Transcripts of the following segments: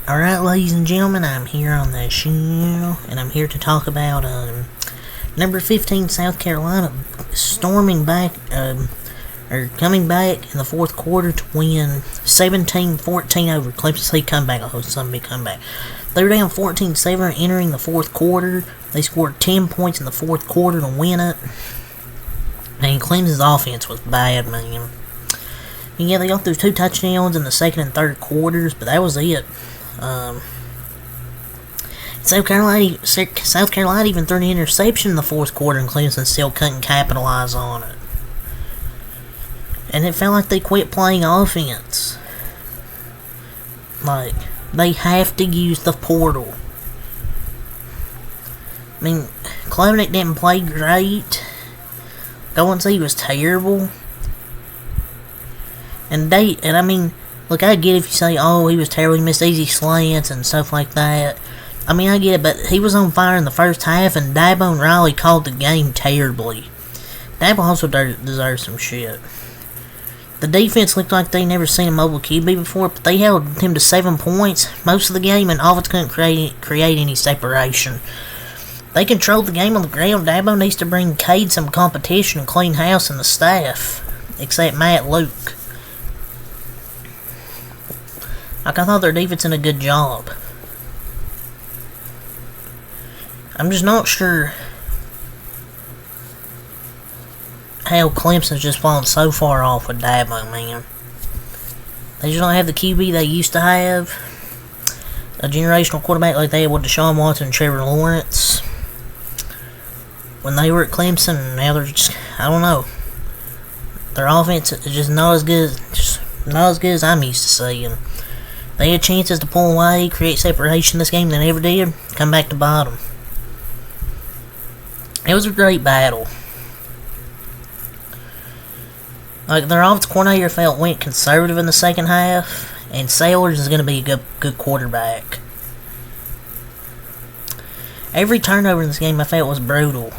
Alright, ladies and gentlemen, I'm here on the show, and I'm here to talk about number 15 South Carolina storming back, or coming back in the fourth quarter to win 17-14 over Clemson State comeback. Oh, some big comeback. They were down 14-7 entering the fourth quarter. They scored 10 points in the fourth quarter to win it. And Clemson's offense was bad, man. Yeah, they got those 2 touchdowns in the second and third quarters, but that was it. South Carolina even threw an interception in the fourth quarter, and Clemson still couldn't capitalize on it. And it felt like they quit playing offense. Like, they have to use the portal. I mean, Klonick didn't play great. Don't say he was terrible. And I mean, look, I get if you say, oh, he was terrible, he missed easy slants and stuff like that. I mean, I get it, but he was on fire in the first half, and Dabo and Riley called the game terribly. Dabo also deserves some shit. The defense looked like they never seen a mobile QB before, but they held him to 7 points most of the game, and offense couldn't create any separation. They controlled the game on the ground. Dabo needs to bring Cade some competition and clean house in the staff, except Matt Luke. Like, I thought their defense did a good job. I'm just not sure how Clemson's just fallen so far off with Dabo, man. They just don't have the QB they used to have. A generational quarterback like they had with Deshaun Watson and Trevor Lawrence. When they were at Clemson, now they're just, I don't know. Their offense is just not as good as I'm used to seeing. They had chances to pull away, create separation this game, they never did. Come back to bottom. It was a great battle. Like, their offensive coordinator went conservative in the second half, and Sailors is going to be a good quarterback. Every turnover in this game I felt was brutal.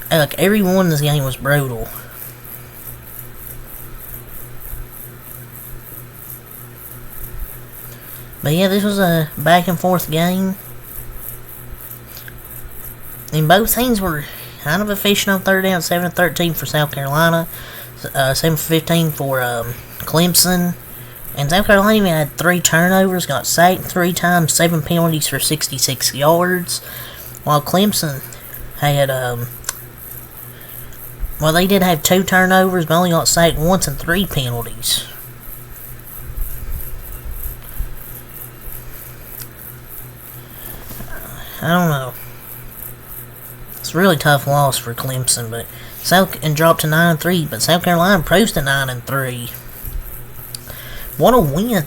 Like, every one in this game was brutal. But yeah, this was a back and forth game. And both teams were kind of efficient on third down, 7-13 for South Carolina, 7-15 for Clemson. And South Carolina even had 3 turnovers, got sacked 3 times, 7 penalties for 66 yards. While Clemson had, well, they did have 2 turnovers, but only got sacked once and 3 penalties. I don't know. It's a really tough loss for Clemson, but and dropped to 9-3. But South Carolina improves to 9-3. What a win!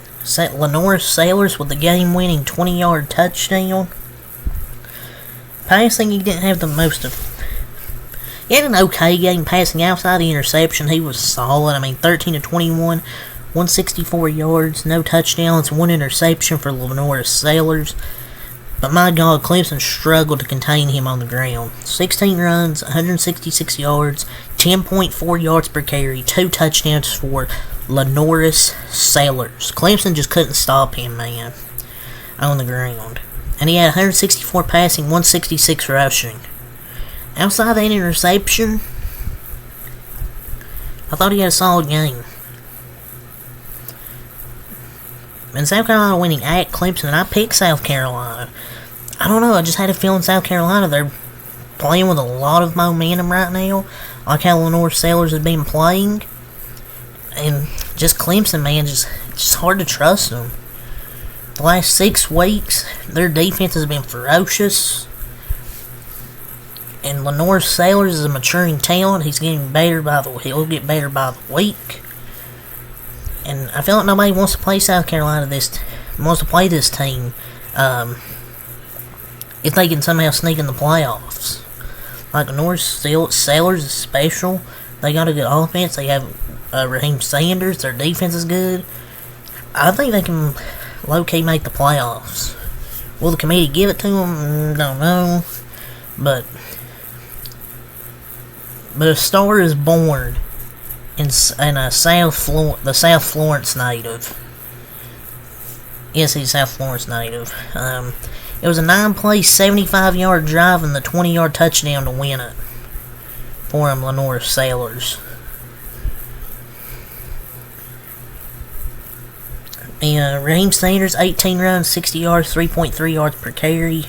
Lenore Sailors with the game-winning 20-yard touchdown. Passing, he didn't have the most of. He had an okay game passing outside the interception. He was solid. I mean, 13-21, 164 yards, no touchdowns, 1 interception for Lenore Sailors. But my God, Clemson struggled to contain him on the ground. 16 runs, 166 yards, 10.4 yards per carry, 2 touchdowns for Lenoris Sailors. Clemson just couldn't stop him, man, on the ground. And he had 164 passing, 166 rushing. Outside that interception, I thought he had a solid game. And South Carolina winning at Clemson, and I picked South Carolina. I don't know, I just had a feeling South Carolina, they're playing with a lot of momentum right now, like how Lenore Sailors have been playing. And just Clemson, man, it's just hard to trust them. The last 6 weeks, their defense has been ferocious. And Lenore Sailors is a maturing talent. He's getting better he'll get better by the week. And I feel like nobody wants to play South Carolina wants to play this team, if they can somehow sneak in the playoffs. Like Lenore Sailors is special. They got a good offense. They have Raheem Sanders. Their defense is good. I think they can low-key make the playoffs. Will the committee give it to them? Don't know. But a star is born in the South Florence native. Yes, he's South Florence native. It was a 9-play, 75-yard drive and the 20-yard touchdown to win it for them Lenore Sailors. Raheem Sanders, 18 runs, 60 yards, 3.3 yards per carry.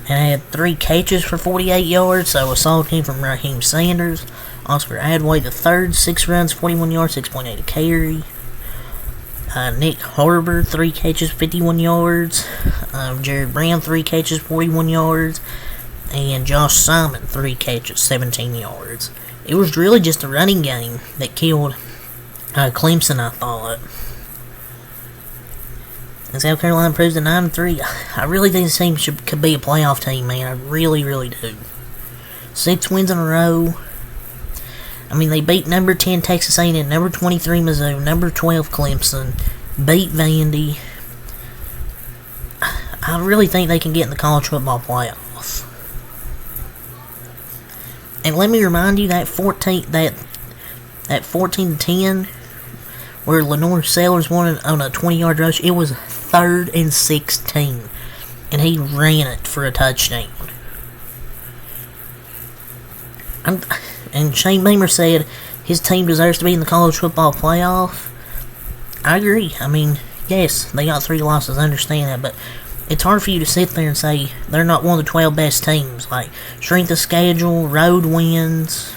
And had 3 catches for 48 yards, so a solid game from Raheem Sanders. Oscar Adway III, 6 runs, 41 yards, 6.8 a carry. Nick Harbor, 3 catches, 51 yards. Jared Brown, 3 catches, 41 yards. And Josh Simon, 3 catches, 17 yards. It was really just a running game that killed Clemson, I thought. And South Carolina proves at 9-3. I really think this team could be a playoff team, man. I really, really do. 6 wins in a row. I mean, they beat number 10 Texas A&M, number 23 Mizzou, number 12 Clemson, beat Vandy. I really think they can get in the college football playoffs. And let me remind you that 14-10 where Lenore Sailors won on a 20-yard rush, it was 3rd and 16, and he ran it for a touchdown. And Shane Beamer said his team deserves to be in the college football playoff. I agree. I mean, yes, they got 3 losses, I understand that, but it's hard for you to sit there and say they're not one of the 12 best teams. Like, strength of schedule, road wins.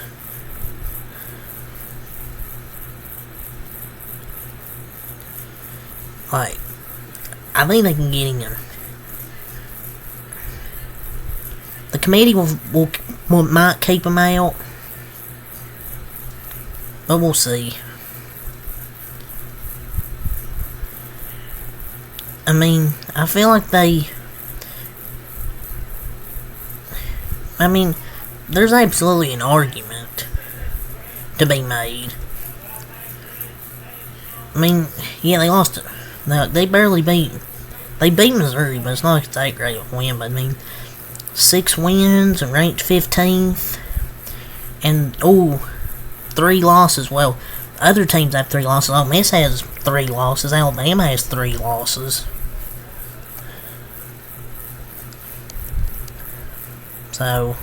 Like, I think they can get in. The committee might keep them out, but we'll see. I mean, I feel like there's absolutely an argument to be made. I mean, yeah, they lost it. They beat Missouri, but it's not like it's that great of a win. But I mean, 6 wins and ranked 15th, and 3 losses. Well, other teams have 3 losses. Ole Miss has 3 losses. Alabama has 3 losses. So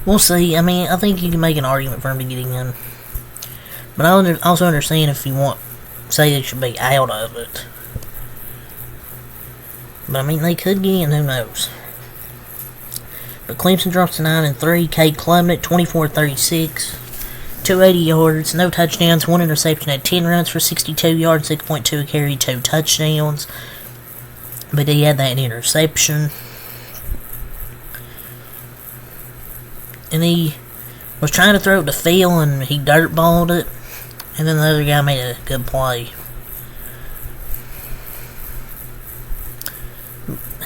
we'll see. I mean, I think you can make an argument for him to get in. But I also understand if you say they should be out of it. But I mean, they could get in, who knows. But Clemson drops to 9-3. Cade Klubnik, 24-36. 280 yards, no touchdowns, 1 interception, had 10 runs for 62 yards, 6.2 a carry, 2 touchdowns. But he had that interception. And he was trying to throw it to Phil, and he dirtballed it. And then the other guy made a good play.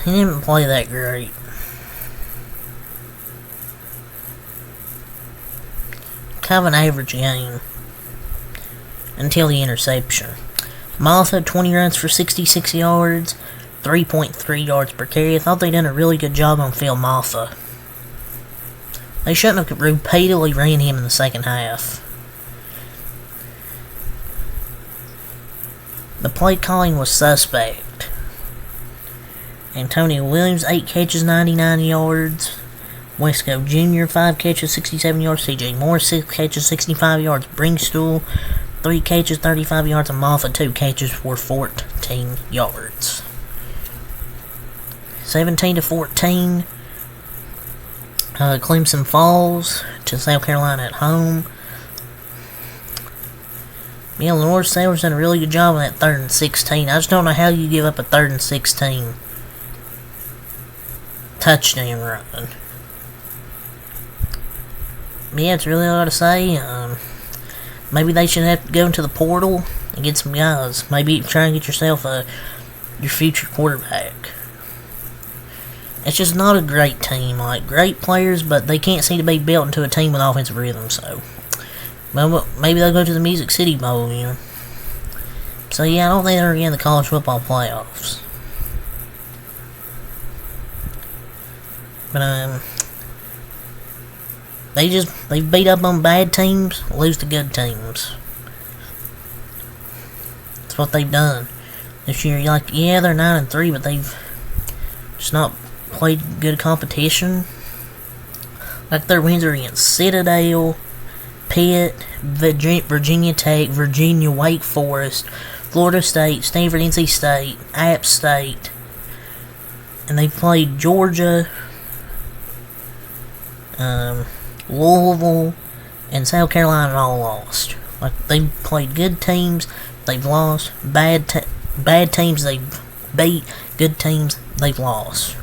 He didn't play that great. Kind of an average game. Until the interception. Maltha, 20 runs for 66 yards. 3.3 yards per carry. I thought they done a really good job on Phil Maltha. They shouldn't have repeatedly ran him in the second half. The play calling was suspect. Antonio Williams, 8 catches, 99 yards. Wesco Jr., 5 catches, 67 yards. CJ Moore, 6 catches, 65 yards. Bringstool, 3 catches, 35 yards. And Maltha, 2 catches for 14 yards. 17-14. Clemson falls to South Carolina at home. Yeah, Lenore Sailors done a really good job on that 3rd and 16. I just don't know how you give up a 3rd and 16 touchdown run. Yeah, it's really hard to say. Maybe they should have to go into the portal and get some guys. Maybe try and get yourself your future quarterback. It's just not a great team. Like, great players, but they can't seem to be built into a team with offensive rhythm, so. Well, maybe they'll go to the Music City Bowl, you know. So, yeah, I don't think they're in the college football playoffs. But, they beat up on bad teams, lose to good teams. That's what they've done this year. You're like, yeah, they're 9-3, but they've just not played good competition. Like, their wins are against Citadel, Pitt, Virginia Tech, Virginia Wake Forest, Florida State, Stanford, NC State, App State, and they played Georgia, Louisville, and South Carolina, and all lost. Like, they played good teams, they've lost. Bad teams they've beat. Good teams they've lost.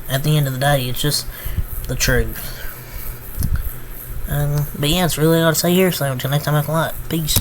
At the end of the day, it's just the truth. But yeah, that's really all to say here. So until next time, I can like. Peace.